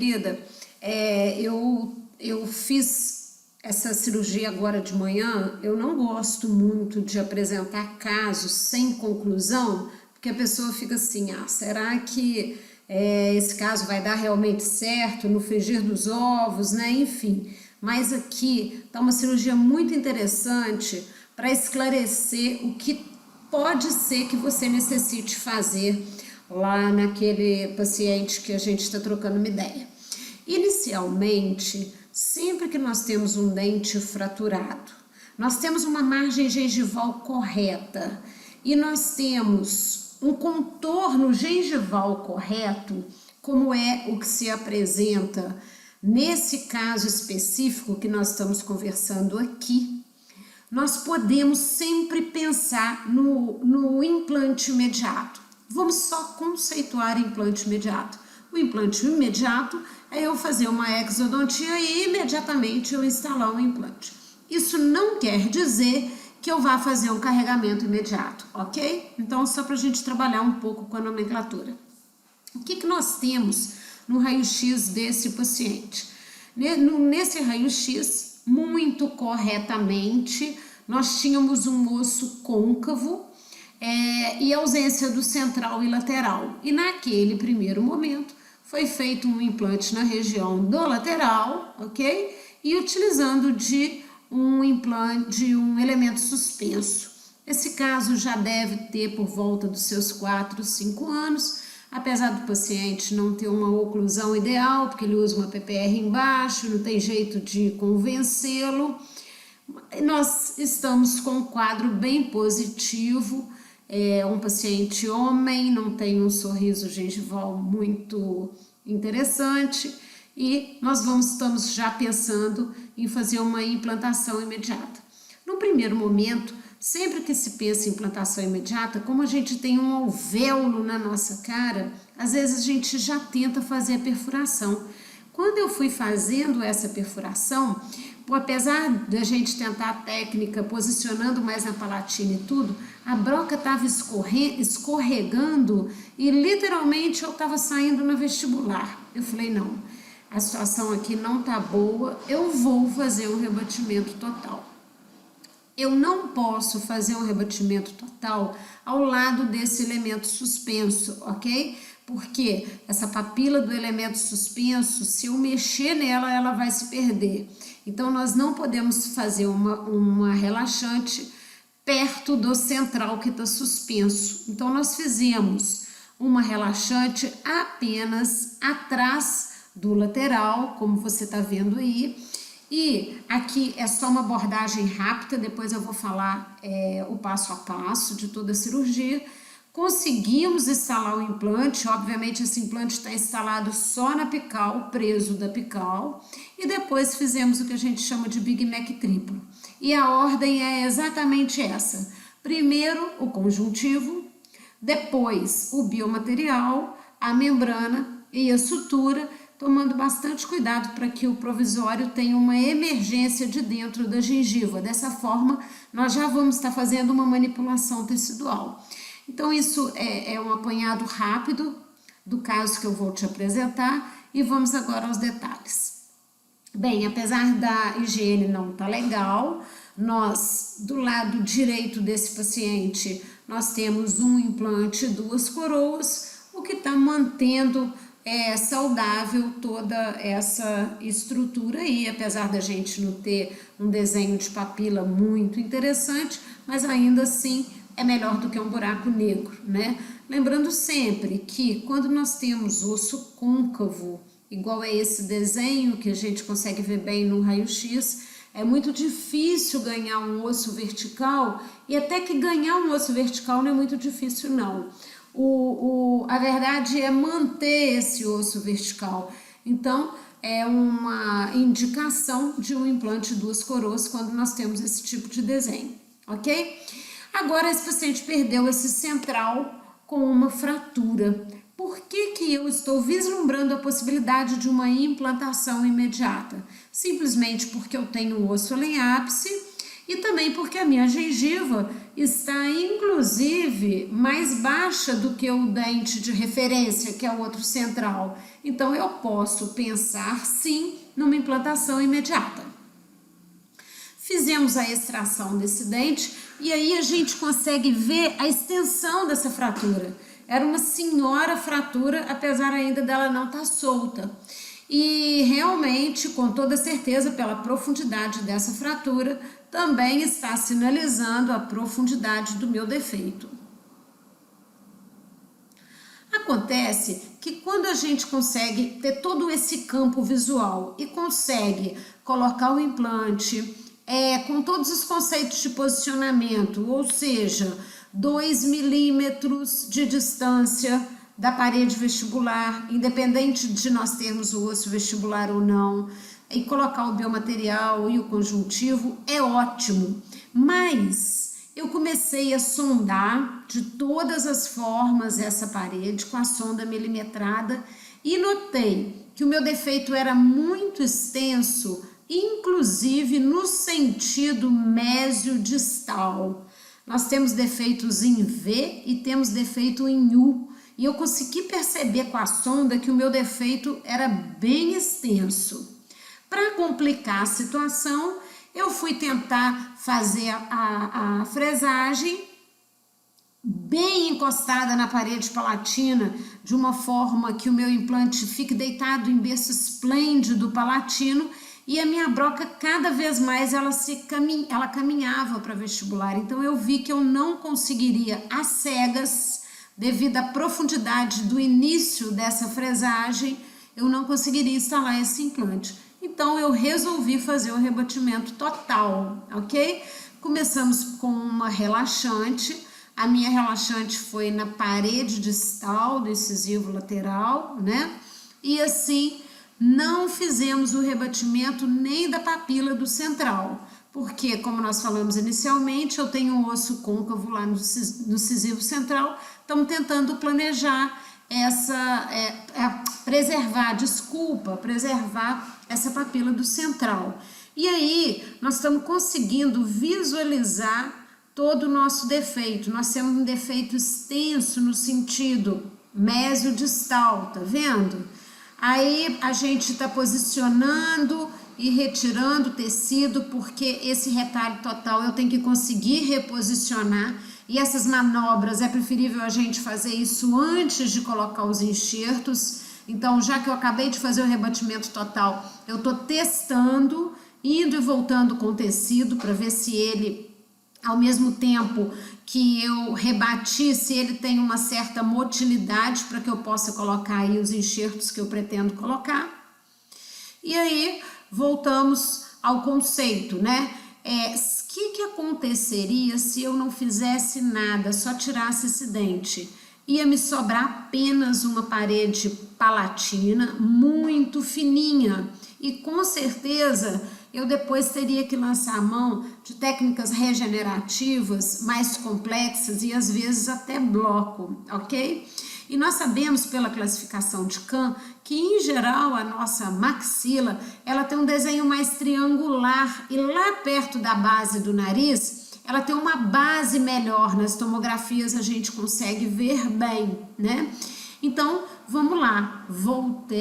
Querida, eu fiz essa cirurgia agora de manhã. Eu não gosto muito de apresentar casos sem conclusão, porque a pessoa fica assim, será que esse caso vai dar realmente certo no frigir dos ovos, né? Enfim, mas aqui tá uma cirurgia muito interessante para esclarecer o que pode ser que você necessite fazer lá naquele paciente que a gente está trocando uma ideia. Inicialmente, sempre que nós temos um dente fraturado, nós temos uma margem gengival correta e nós temos um contorno gengival correto, como é o que se apresenta nesse caso específico que nós estamos conversando aqui, nós podemos sempre pensar no implante imediato. Vamos só conceituar implante imediato. O implante imediato é eu fazer uma exodontia e imediatamente eu instalar um implante. Isso não quer dizer que eu vá fazer um carregamento imediato, ok? Então, só para a gente trabalhar um pouco com a nomenclatura. O que nós temos no raio-x desse paciente? Nesse raio-x, muito corretamente, nós tínhamos um osso côncavo e ausência do central e lateral. E naquele primeiro momento, foi feito um implante na região do lateral, ok? E utilizando de um elemento suspenso. Esse caso já deve ter por volta dos seus 4, 5 anos, apesar do paciente não ter uma oclusão ideal, porque ele usa uma PPR embaixo, não tem jeito de convencê-lo. Nós estamos com um quadro bem positivo. É um paciente homem, não tem um sorriso gengival muito interessante e nós estamos já pensando em fazer uma implantação imediata. No primeiro momento, sempre que se pensa em implantação imediata, como a gente tem um alvéolo na nossa cara, às vezes a gente já tenta fazer a perfuração. Quando eu fui fazendo essa perfuração, apesar da gente tentar a técnica posicionando mais na palatina e tudo, a broca estava escorregando e literalmente eu estava saindo na vestibular. Eu falei, não, a situação aqui não tá boa, eu vou fazer um rebatimento total. Eu não posso fazer um rebatimento total ao lado desse elemento suspenso, ok? Porque essa papila do elemento suspenso, se eu mexer nela, ela vai se perder. Então, nós não podemos fazer uma relaxante perto do central que está suspenso. Então, nós fizemos uma relaxante apenas atrás do lateral, como você está vendo aí. E aqui é só uma abordagem rápida, depois eu vou falar o passo a passo de toda a cirurgia. Conseguimos instalar o implante, obviamente esse implante está instalado só na apical, preso da apical, e depois fizemos o que a gente chama de Big Mac triplo. E a ordem é exatamente essa: primeiro o conjuntivo, depois o biomaterial, a membrana e a sutura, tomando bastante cuidado para que o provisório tenha uma emergência de dentro da gengiva. Dessa forma, nós já vamos estar fazendo uma manipulação tecidual. Então, isso é um apanhado rápido do caso que eu vou te apresentar e vamos agora aos detalhes. Bem, apesar da higiene não estar legal, nós, do lado direito desse paciente, nós temos um implante e 2 coroas, o que está mantendo saudável toda essa estrutura aí, apesar da gente não ter um desenho de papila muito interessante, mas ainda assim é melhor do que um buraco negro, né? Lembrando sempre que quando nós temos osso côncavo, igual a esse desenho que a gente consegue ver bem no raio-x, é muito difícil ganhar um osso vertical, e até que ganhar um osso vertical não é muito difícil não. A verdade é manter esse osso vertical. Então, é uma indicação de um implante 2 coroas quando nós temos esse tipo de desenho, ok? Agora, esse paciente perdeu esse central com uma fratura. Por que eu estou vislumbrando a possibilidade de uma implantação imediata? Simplesmente porque eu tenho um osso em ápice e também porque a minha gengiva está inclusive mais baixa do que o dente de referência, que é o outro central. Então eu posso pensar sim numa implantação imediata. Fizemos a extração desse dente e aí a gente consegue ver a extensão dessa fratura. Era uma senhora fratura, apesar ainda dela não estar solta. E realmente, com toda certeza, pela profundidade dessa fratura, também está sinalizando a profundidade do meu defeito. Acontece que quando a gente consegue ter todo esse campo visual e consegue colocar o implante com todos os conceitos de posicionamento, ou seja, 2 milímetros de distância da parede vestibular, independente de nós termos o osso vestibular ou não, e colocar o biomaterial e o conjuntivo, é ótimo. Mas eu comecei a sondar de todas as formas essa parede com a sonda milimetrada e notei que o meu defeito era muito extenso, inclusive no sentido mesiodistal. Nós temos defeitos em V e temos defeito em U. E eu consegui perceber com a sonda que o meu defeito era bem extenso. Para complicar a situação, eu fui tentar fazer a fresagem bem encostada na parede palatina, de uma forma que o meu implante fique deitado em berço esplêndido palatino, e a minha broca cada vez mais ela caminhava para vestibular. Então eu vi que eu não conseguiria às cegas, devido à profundidade do início dessa fresagem, eu não conseguiria instalar esse implante. Então eu resolvi fazer o rebatimento total, ok? Começamos com uma relaxante. A minha relaxante foi na parede distal do incisivo lateral, né? E assim não fizemos o rebatimento nem da papila do central, porque, como nós falamos inicialmente, eu tenho um osso côncavo lá no incisivo central. Estamos tentando planejar preservar essa papila do central. E aí, nós estamos conseguindo visualizar todo o nosso defeito. Nós temos um defeito extenso no sentido mesiodistal, tá vendo? Aí a gente está posicionando e retirando o tecido, porque esse retalho total eu tenho que conseguir reposicionar, e essas manobras é preferível a gente fazer isso antes de colocar os enxertos. Então, já que eu acabei de fazer o rebatimento total, eu estou testando, indo e voltando com o tecido para ver se ele, ao mesmo tempo que eu rebati, se ele tem uma certa motilidade para que eu possa colocar aí os enxertos que eu pretendo colocar. E aí voltamos ao conceito, né? O que aconteceria se eu não fizesse nada, só tirasse esse dente? Ia me sobrar apenas uma parede palatina muito fininha, e com certeza eu depois teria que lançar a mão de técnicas regenerativas mais complexas e às vezes até bloco, ok? E nós sabemos pela classificação de Kahn que, em geral, a nossa maxila ela tem um desenho mais triangular, e lá perto da base do nariz ela tem uma base melhor. Nas tomografias a gente consegue ver bem, né? Então, vamos lá, voltei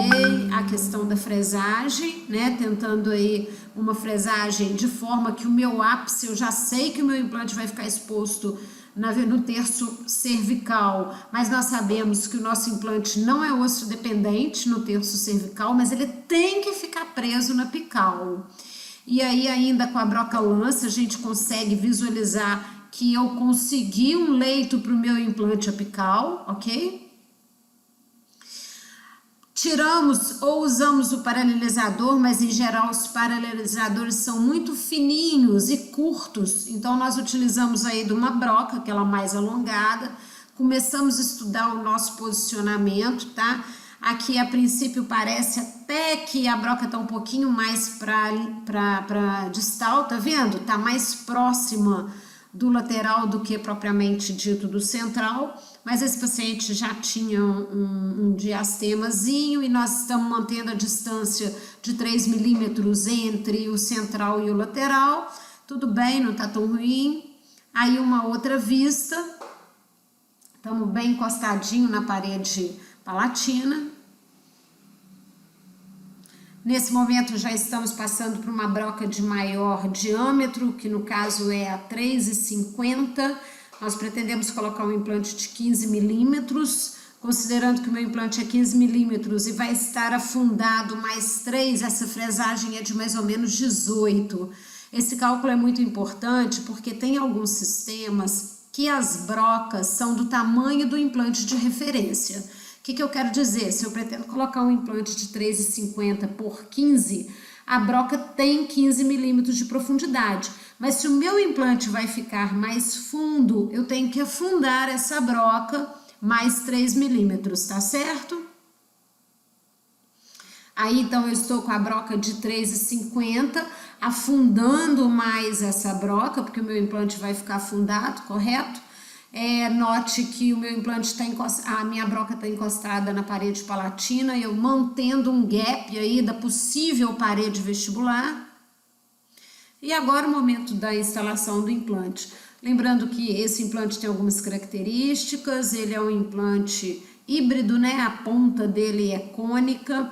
à questão da fresagem, né? Tentando aí uma fresagem de forma que o meu ápice, eu já sei que o meu implante vai ficar exposto no terço cervical, mas nós sabemos que o nosso implante não é osso dependente no terço cervical, mas ele tem que ficar preso na apical. E aí ainda com a broca lança a gente consegue visualizar que eu consegui um leito para o meu implante apical, ok? Tiramos ou usamos o paralelizador, mas em geral os paralelizadores são muito fininhos e curtos, então nós utilizamos aí de uma broca, aquela mais alongada. Começamos a estudar o nosso posicionamento, tá? Aqui a princípio parece até que a broca tá um pouquinho mais para distal, tá vendo? Tá mais próxima do lateral do que propriamente dito do central, mas esse paciente já tinha um diastemazinho e nós estamos mantendo a distância de 3 milímetros entre o central e o lateral. tudo bem, não tá tão ruim. Aí uma outra vista, estamos bem encostadinho na parede palatina. Nesse momento já estamos passando por uma broca de maior diâmetro, que no caso é a 3,50. Nós pretendemos colocar um implante de 15 milímetros, considerando que o meu implante é 15 milímetros e vai estar afundado mais 3, essa fresagem é de mais ou menos 18. Esse cálculo é muito importante porque tem alguns sistemas que as brocas são do tamanho do implante de referência. O que eu quero dizer? Se eu pretendo colocar um implante de 3,50 por 15, a broca tem 15 milímetros de profundidade. Mas se o meu implante vai ficar mais fundo, eu tenho que afundar essa broca mais 3 milímetros, tá certo? Aí então eu estou com a broca de 3,50, afundando mais essa broca, porque o meu implante vai ficar afundado, correto? Note que o meu implante a minha broca está encostada na parede palatina, eu mantendo um gap aí da possível parede vestibular. E agora o momento da instalação do implante. Lembrando que esse implante tem algumas características, ele é um implante híbrido, né? A ponta dele é cônica,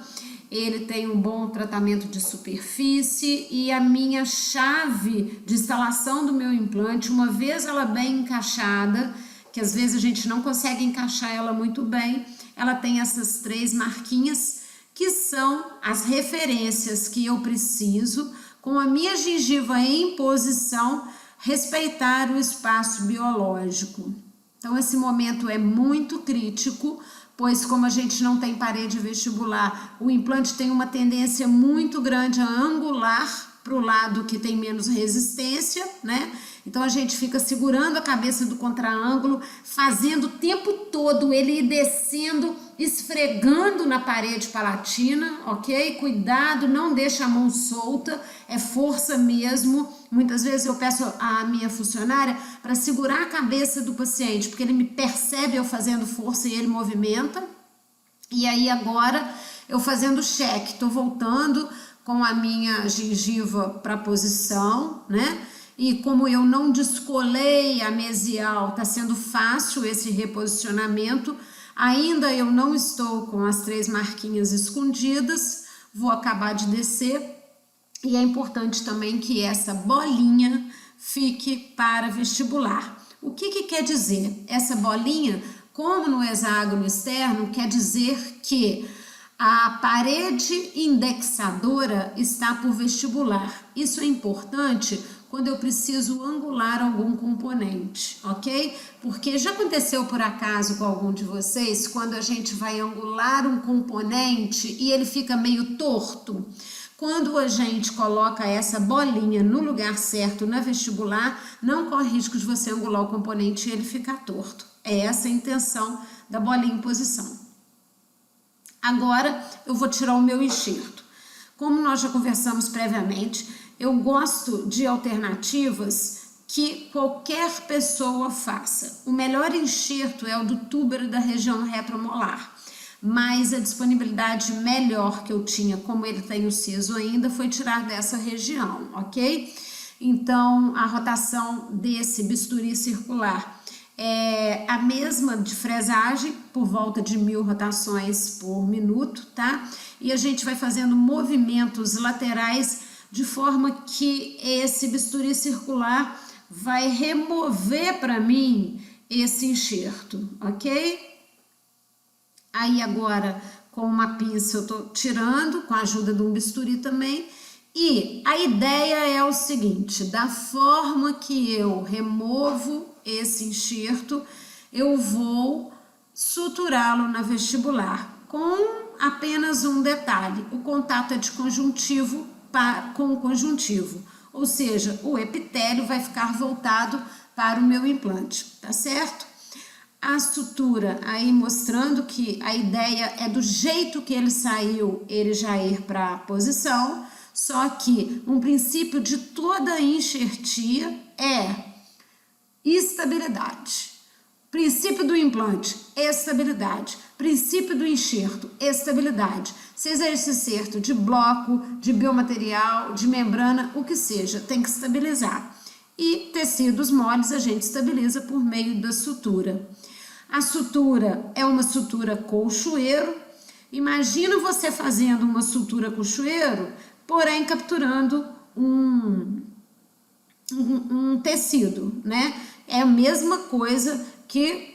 ele tem um bom tratamento de superfície e a minha chave de instalação do meu implante, uma vez ela bem encaixada, que às vezes a gente não consegue encaixar ela muito bem, ela tem essas 3 marquinhas que são as referências que eu preciso, com a minha gengiva em posição, respeitar o espaço biológico. Então esse momento é muito crítico, pois como a gente não tem parede vestibular, o implante tem uma tendência muito grande a angular para o lado que tem menos resistência, né? Então a gente fica segurando a cabeça do contraângulo, fazendo o tempo todo ele ir descendo, esfregando na parede palatina, ok? Cuidado, não deixa a mão solta, é força mesmo. Muitas vezes eu peço à minha funcionária para segurar a cabeça do paciente, porque ele me percebe eu fazendo força e ele movimenta. E aí agora eu fazendo cheque, estou voltando com a minha gengiva para a posição, né? E como eu não descolei a mesial, está sendo fácil esse reposicionamento. Ainda eu não estou com as 3 marquinhas escondidas, vou acabar de descer. E é importante também que essa bolinha fique para vestibular. O que quer dizer? Essa bolinha, como no hexágono externo, quer dizer que a parede indexadora está por vestibular. Isso é importante quando eu preciso angular algum componente, ok? Porque já aconteceu por acaso com algum de vocês, quando a gente vai angular um componente e ele fica meio torto? Quando a gente coloca essa bolinha no lugar certo na vestibular, não corre risco de você angular o componente e ele ficar torto. É essa a intenção da bolinha em posição. Agora eu vou tirar o meu enxerto. Como nós já conversamos previamente, eu gosto de alternativas que qualquer pessoa faça. O melhor enxerto é o do túbero da região retromolar, mas a disponibilidade melhor que eu tinha, como ele tem o siso ainda, foi tirar dessa região, ok? Então, a rotação desse bisturi circular é a mesma de fresagem, por volta de 1000 rotações por minuto, tá? E a gente vai fazendo movimentos laterais de forma que esse bisturi circular vai remover para mim esse enxerto, ok? Aí agora, com uma pinça eu tô tirando, com a ajuda de um bisturi também. E a ideia é o seguinte, da forma que eu removo esse enxerto, eu vou suturá-lo na vestibular, com apenas um detalhe, o contato é de conjuntivo com conjuntivo, ou seja, o epitélio vai ficar voltado para o meu implante, tá certo? A sutura aí mostrando que a ideia é do jeito que ele saiu, ele já ir para a posição, só que um princípio de toda enxertia é estabilidade. Princípio do implante, estabilidade. Princípio do enxerto, estabilidade. Seja esse inserto de bloco, de biomaterial, de membrana, o que seja, tem que estabilizar. E tecidos moles a gente estabiliza por meio da sutura. A sutura é uma sutura colchoeiro. Imagina você fazendo uma sutura colchoeiro, porém capturando um tecido, né? É a mesma coisa que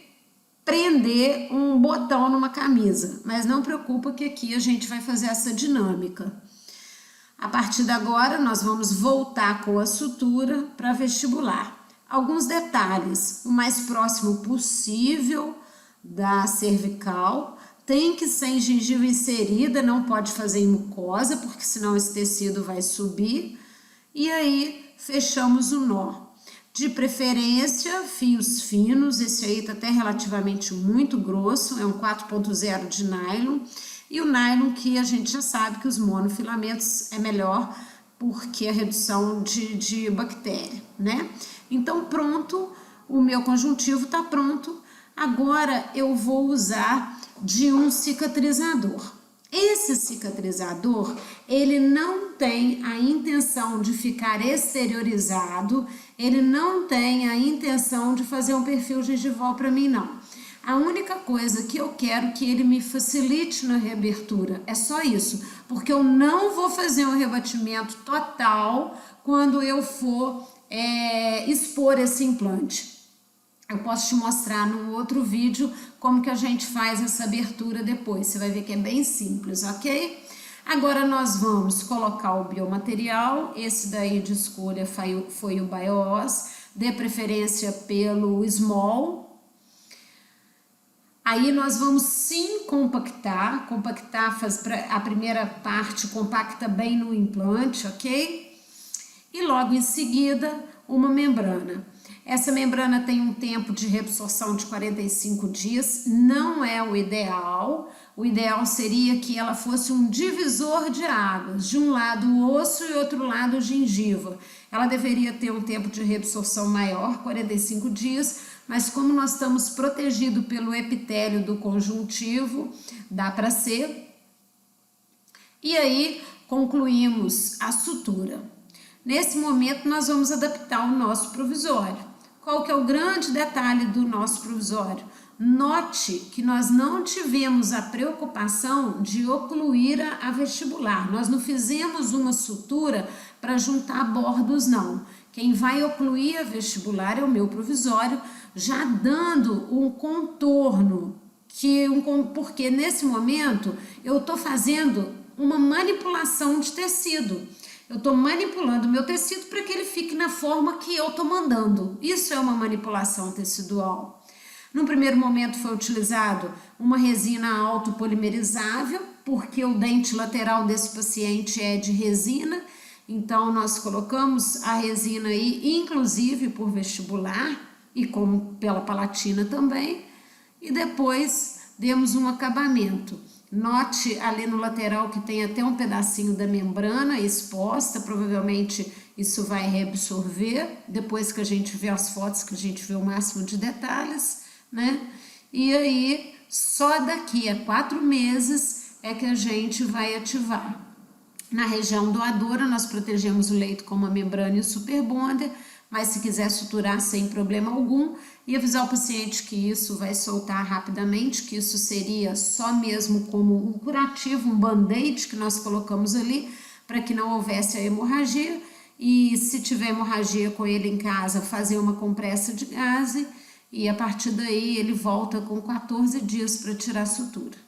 prender um botão numa camisa, mas não preocupa que aqui a gente vai fazer essa dinâmica. A partir de agora, nós vamos voltar com a sutura para vestibular. Alguns detalhes: o mais próximo possível da cervical, tem que ser em gengiva inserida, não pode fazer em mucosa, porque senão esse tecido vai subir. E aí, fechamos o nó. De preferência, fios finos, esse aí tá até relativamente muito grosso, é um 4.0 de nylon. E o nylon que a gente já sabe que os monofilamentos é melhor, porque a redução de bactéria, né? Então, pronto, o meu conjuntivo tá pronto. Agora eu vou usar de um cicatrizador. Esse cicatrizador, ele não tem a intenção de ficar exteriorizado, ele não tem a intenção de fazer um perfil gengival para mim, não. A única coisa que eu quero é que ele me facilite na reabertura, é só isso, porque eu não vou fazer um rebatimento total quando eu for expor esse implante. Eu posso te mostrar no outro vídeo como que a gente faz essa abertura depois. Você vai ver que é bem simples, ok? Agora nós vamos colocar o biomaterial. Esse daí de escolha foi o BioOss. Dê preferência pelo Small. Aí nós vamos sim compactar. A primeira parte compacta bem no implante, ok? E logo em seguida uma membrana. Essa membrana tem um tempo de reabsorção de 45 dias, não é o ideal. O ideal seria que ela fosse um divisor de águas, de um lado o osso e outro lado a gengiva. Ela deveria ter um tempo de reabsorção maior, 45 dias, mas como nós estamos protegidos pelo epitélio do conjuntivo, dá para ser. E aí concluímos a sutura. Nesse momento nós vamos adaptar o nosso provisório. Qual que é o grande detalhe do nosso provisório? Note que nós não tivemos a preocupação de ocluir a vestibular. Nós não fizemos uma sutura para juntar bordos, não. Quem vai ocluir a vestibular é o meu provisório, já dando um contorno, porque nesse momento eu estou fazendo uma manipulação de tecido. Eu estou manipulando o meu tecido para que ele fique na forma que eu estou mandando. Isso é uma manipulação tecidual. No primeiro momento foi utilizado uma resina autopolimerizável, porque o dente lateral desse paciente é de resina. Então, nós colocamos a resina aí, inclusive por vestibular e como pela palatina também. E depois demos um acabamento. Note ali no lateral que tem até um pedacinho da membrana exposta, provavelmente isso vai reabsorver, depois que a gente vê as fotos, que a gente vê o máximo de detalhes, né? E aí, só daqui a 4 meses é que a gente vai ativar. Na região doadora, nós protegemos o leito com uma membrana e o super bonder, mas se quiser suturar sem problema algum, e avisar o paciente que isso vai soltar rapidamente, que isso seria só mesmo como um curativo, um band-aid que nós colocamos ali, para que não houvesse a hemorragia, e se tiver hemorragia com ele em casa, fazer uma compressa de gaze, e a partir daí ele volta com 14 dias para tirar a sutura.